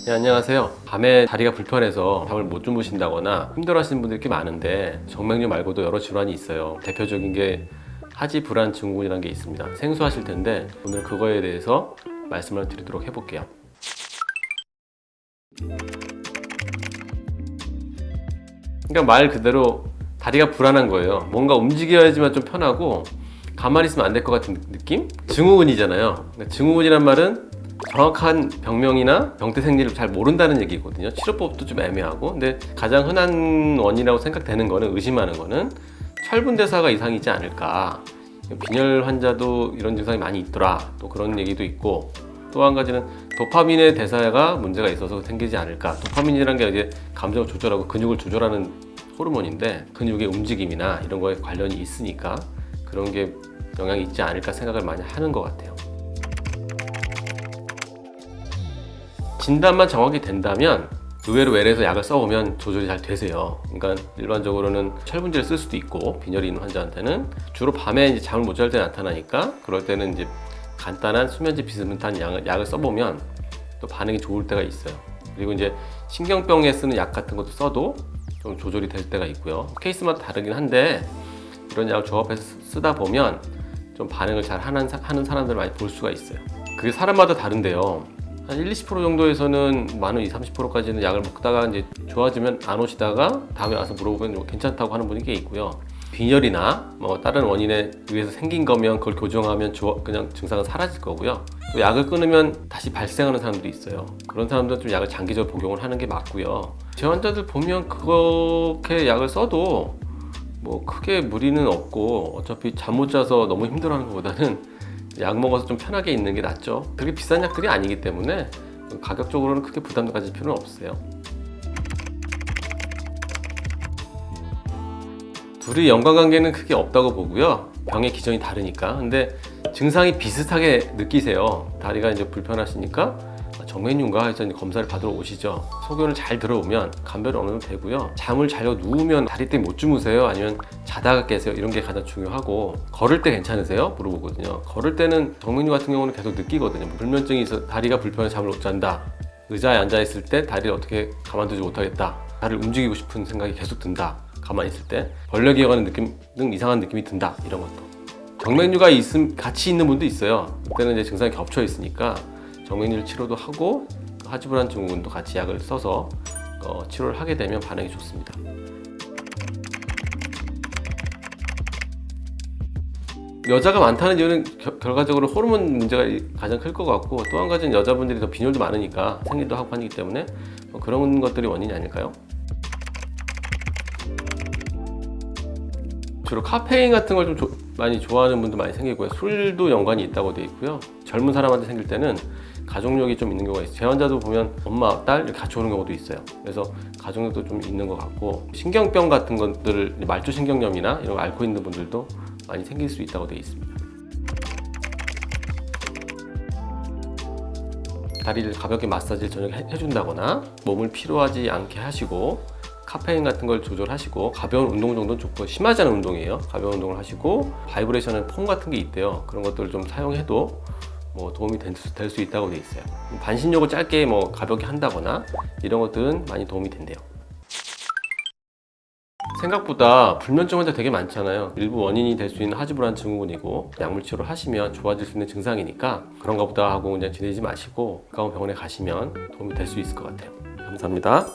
네, 안녕하세요. 밤에 다리가 불편해서 잠을 못 주무신다거나 힘들어하시는 분들이 꽤 많은데 정맥류 말고도 여러 질환이 있어요. 대표적인 게 하지 불안 증후군이라는 게 있습니다. 생소하실 텐데 오늘 그거에 대해서 말씀을 드리도록 해볼게요. 그러니까 말 그대로 다리가 불안한 거예요. 뭔가 움직여야지만 좀 편하고 가만히 있으면 안 될 것 같은 느낌? 증후군이잖아요. 그러니까 증후군이란 말은 정확한 병명이나 병태 생리를 잘 모른다는 얘기거든요. 치료법도 좀 애매하고. 근데 가장 흔한 원인이라고 생각되는 거는, 의심하는 거는 철분대사가 이상이지 않을까. 빈혈 환자도 이런 증상이 많이 있더라. 또 그런 얘기도 있고, 또 한 가지는 도파민의 대사가 문제가 있어서 생기지 않을까. 도파민이라는 게 이제 감정을 조절하고 근육을 조절하는 호르몬인데, 근육의 움직임이나 이런 거에 관련이 있으니까 그런 게 영향이 있지 않을까 생각을 많이 하는 것 같아요. 진단만 정확히 된다면 의외로 외래에서 약을 써보면 조절이 잘 되세요. 그러니까 일반적으로는 철분제를 쓸 수도 있고, 빈혈이 있는 환자한테는 주로 밤에 이제 잠을 못 잘 때 나타나니까, 그럴 때는 이제 간단한 수면제 비슷한 약을 써보면 또 반응이 좋을 때가 있어요. 그리고 이제 신경병에 쓰는 약 같은 것도 써도 좀 조절이 될 때가 있고요. 케이스마다 다르긴 한데 이런 약을 조합해서 쓰다 보면 좀 반응을 잘 하는 사람들을 많이 볼 수가 있어요. 그게 사람마다 다른데요. 한 1-20% 정도에서는 많은 20-30%까지는 약을 먹다가 이제 좋아지면 안 오시다가 다음에 와서 물어보면 괜찮다고 하는 분이 꽤 있고요. 빈혈이나 뭐 다른 원인에 의해서 생긴 거면 그걸 교정하면 그냥 증상은 사라질 거고요. 또 약을 끊으면 다시 발생하는 사람들이 있어요. 그런 사람들은 좀 약을 장기적으로 복용을 하는 게 맞고요. 제 환자들 보면 그렇게 약을 써도 뭐 크게 무리는 없고, 어차피 잠 못 자서 너무 힘들어하는 것보다는 약 먹어서 좀 편하게 있는 게 낫죠. 그렇게 비싼 약들이 아니기 때문에 가격적으로는 크게 부담 가질 필요는 없어요. 둘이 연관관계는 크게 없다고 보고요. 병의 기전이 다르니까. 근데 증상이 비슷하게 느끼세요. 다리가 이제 불편하시니까 정맥류인가 해서 이제 검사를 받으러 오시죠. 소견을 잘 들어보면 감별이 어느 정도 되고요. 잠을 자려고 누우면 다리 때문에 못 주무세요? 아니면 자다가 깨세요? 이런 게 가장 중요하고, 걸을 때 괜찮으세요? 물어보거든요. 걸을 때는 정맥류 같은 경우는 계속 느끼거든요. 불면증이 있어 다리가 불편해서 잠을 못 잔다. 의자에 앉아 있을 때 다리를 어떻게 가만두지 못하겠다. 다리를 움직이고 싶은 생각이 계속 든다. 가만히 있을 때 벌레 기어가는 느낌 등 이상한 느낌이 든다. 이런 것도. 정맥류가 같이 있는 분도 있어요. 그때는 이제 증상이 겹쳐 있으니까 정맥류 치료도 하고 하지불안 증후군도 같이 약을 써서 치료를 하게 되면 반응이 좋습니다. 여자가 많다는 이유는 결과적으로 호르몬 문제가 가장 클 것 같고, 또 한 가지는 여자분들이 더 빈혈도 많으니까 생리도 하고 하기 때문에 그런 것들이 원인이 아닐까요? 주로 카페인 같은 걸 좀 많이 좋아하는 분도 많이 생기고요. 술도 연관이 있다고 되어 있고요. 젊은 사람한테 생길 때는 가족력이 좀 있는 경우가 있어요. 제 환자도 보면 엄마, 딸 이렇게 같이 오는 경우도 있어요. 그래서 가족력도 좀 있는 것 같고, 신경병 같은 것들을 말초신경염이나 이런 거 앓고 있는 분들도 많이 생길 수 있다고 되어 있습니다. 다리를 가볍게 마사지를 저녁에 해준다거나 몸을 피로하지 않게 하시고, 카페인 같은 걸 조절하시고, 가벼운 운동 정도는 좋고, 심하지 않은 운동이에요. 가벼운 운동을 하시고, 바이브레이션 폼 같은 게 있대요. 그런 것들을 좀 사용해도 뭐 도움이 될 수 있다고 돼 있어요. 반신욕을 짧게 뭐 가볍게 한다거나 이런 것들은 많이 도움이 된대요. 생각보다 불면증 환자 되게 많잖아요. 일부 원인이 될 수 있는 하지불안 증후군이고, 약물 치료를 하시면 좋아질 수 있는 증상이니까 그런가 보다 하고 그냥 지내지 마시고 가까운 병원에 가시면 도움이 될 수 있을 것 같아요. 감사합니다.